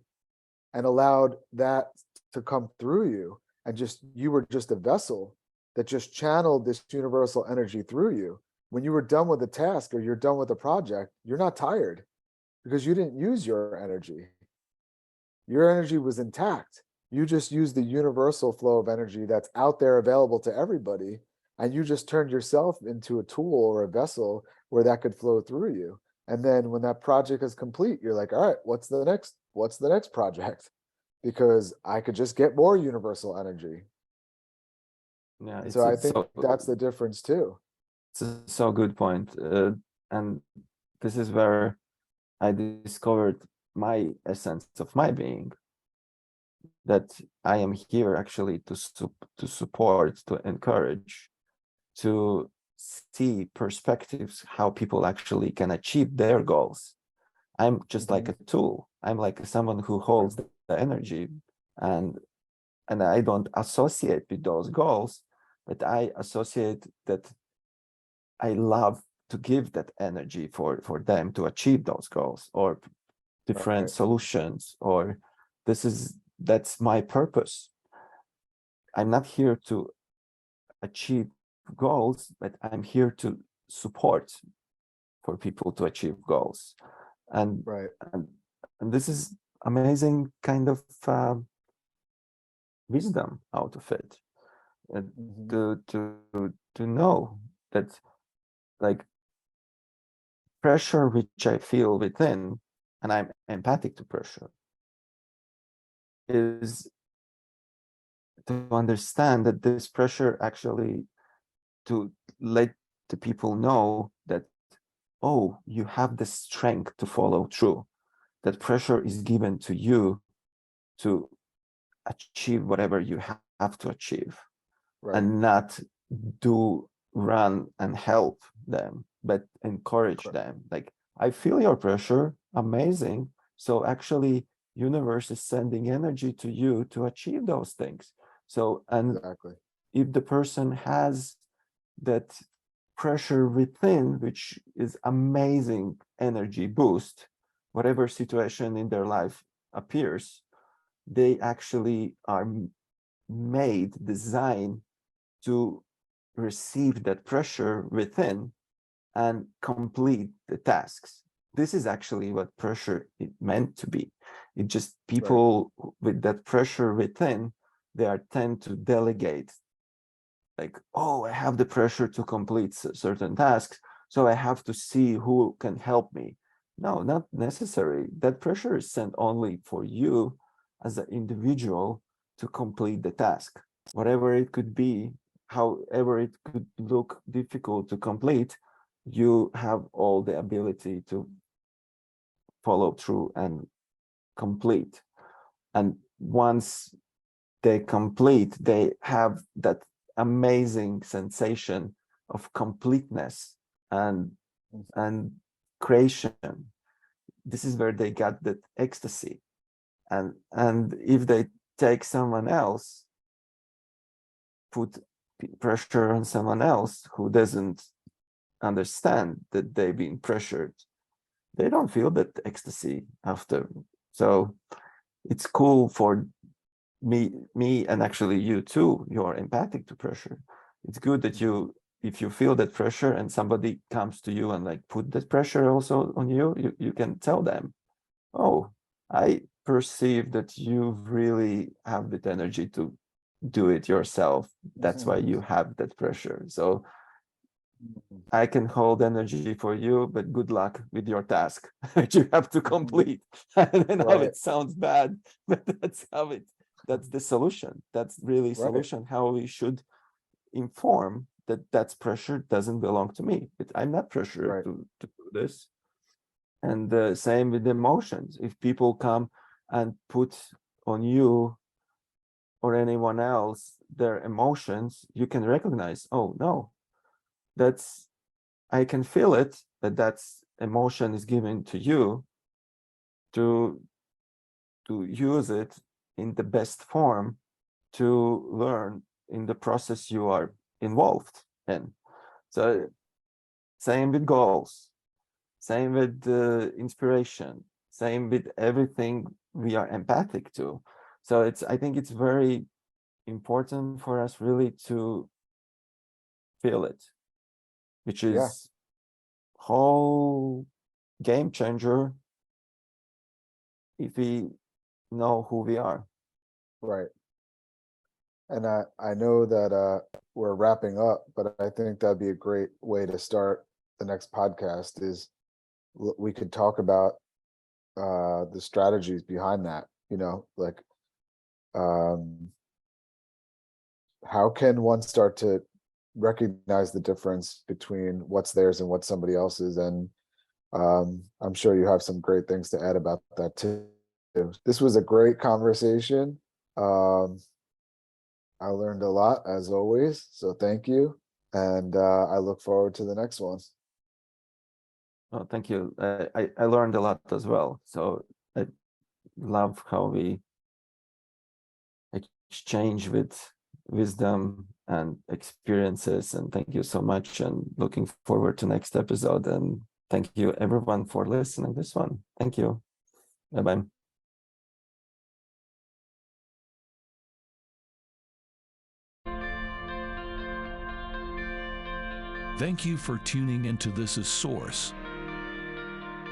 and allowed that to come through you, and just you were just a vessel that just channeled this universal energy through you. When you were done with a task or you're done with a project, you're not tired because you didn't use your energy. Your energy was intact. You just used the universal flow of energy that's out there available to everybody. And you just turned yourself into a tool or a vessel where that could flow through you. And then when that project is complete, you're like, all right, what's the next project? Because I could just get more universal energy. Yeah, And it's so I it's think so that's the difference too. it's a so good point. And this is where I discovered my essence of my being. that I am here actually to support, to encourage, to see perspectives how people actually can achieve their goals. I'm just like a tool. I'm like someone who holds the energy, and I don't associate with those goals, but I associate that I love to give that energy for them to achieve those goals, or different Right. solutions, or that's my purpose. I'm not here to achieve goals, but I'm here to support for people to achieve goals. And Right. and, and this is amazing kind of wisdom out of it. Mhm. To know that, like, pressure which I feel within, and I'm empathic to pressure, is to understand that this pressure actually, to let the people know that, oh, you have the strength to follow through. That pressure is given to you to achieve whatever you have to achieve, Right. and not do run and help them, but encourage Correct. them. Like, I feel your pressure, amazing. So actually, universe is sending energy to you to achieve those things. So, and Exactly. if the person has that pressure within, which is amazing energy boost, whatever situation in their life appears, they actually are made, designed to receive that pressure within and complete the tasks. This is actually what pressure is meant to be. It just, Right. people with that pressure within, they are tend to delegate, like, oh, I have the pressure to complete certain tasks, so I have to see who can help me. No, not necessary. That pressure is sent only for you as an individual to complete the task, whatever it could be, however it could look difficult to complete. You have all the ability to follow through and complete. And once they complete, they have that amazing sensation of completeness and Mhm. and creation. This is where they got that ecstasy. And if they take someone else, put pressure on someone else who doesn't understand that they've been pressured, they don't feel that ecstasy after. So it's cool for me and actually you too, you're empathic to pressure. It's good that Mhm. you, if you feel that pressure and somebody comes to you and like put that pressure also on you, you can tell them, oh, I perceive that you really have that energy to do it yourself. That's why you have that pressure. So Mhm. I can hold energy for you, but good luck with your task that you have to Mhm. complete. I know Right. it sounds bad, but that's the solution. That's really Right. solution, how we should inform that that's pressure doesn't belong to me. I'm not pressured Right. to do this. And the same with emotions. If people come and put on you or anyone else their emotions, you can recognize, oh no, that's, I can feel it, but that's emotion is given to you to use it in the best form to learn in the process you are involved in. So same with goals, same with inspiration, same with everything we are empathic to. So I think it's very important for us really to feel it, which Yeah. is whole game changer if we know who we are. Right. And I know that we're wrapping up, but I think that'd be a great way to start the next podcast is we could talk about the strategies behind that, like um how can one start to recognize the difference between what's theirs and what somebody else's? And I'm sure you have some great things to add about that too. This was a great conversation. Um, I learned a lot as always, so thank you. And I look forward to the next one. Oh, thank you. I learned a lot as well. So I love how we exchange with wisdom and experiences. And thank you so much. And looking forward to next episode. And thank you everyone for listening this one. Thank you. Bye-bye. Thank you for tuning into This Is Source.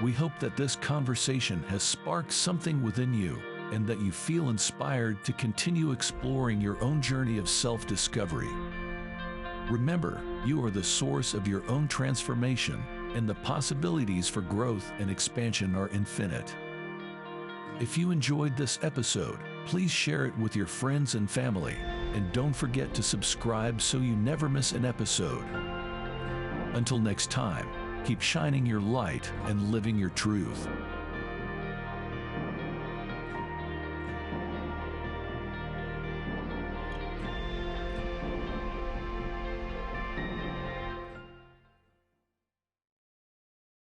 We hope that this conversation has sparked something within you and that you feel inspired to continue exploring your own journey of self-discovery. Remember, you are the source of your own transformation, and the possibilities for growth and expansion are infinite. If you enjoyed this episode, please share it with your friends and family, and don't forget to subscribe so you never miss an episode. Until next time, keep shining your light and living your truth.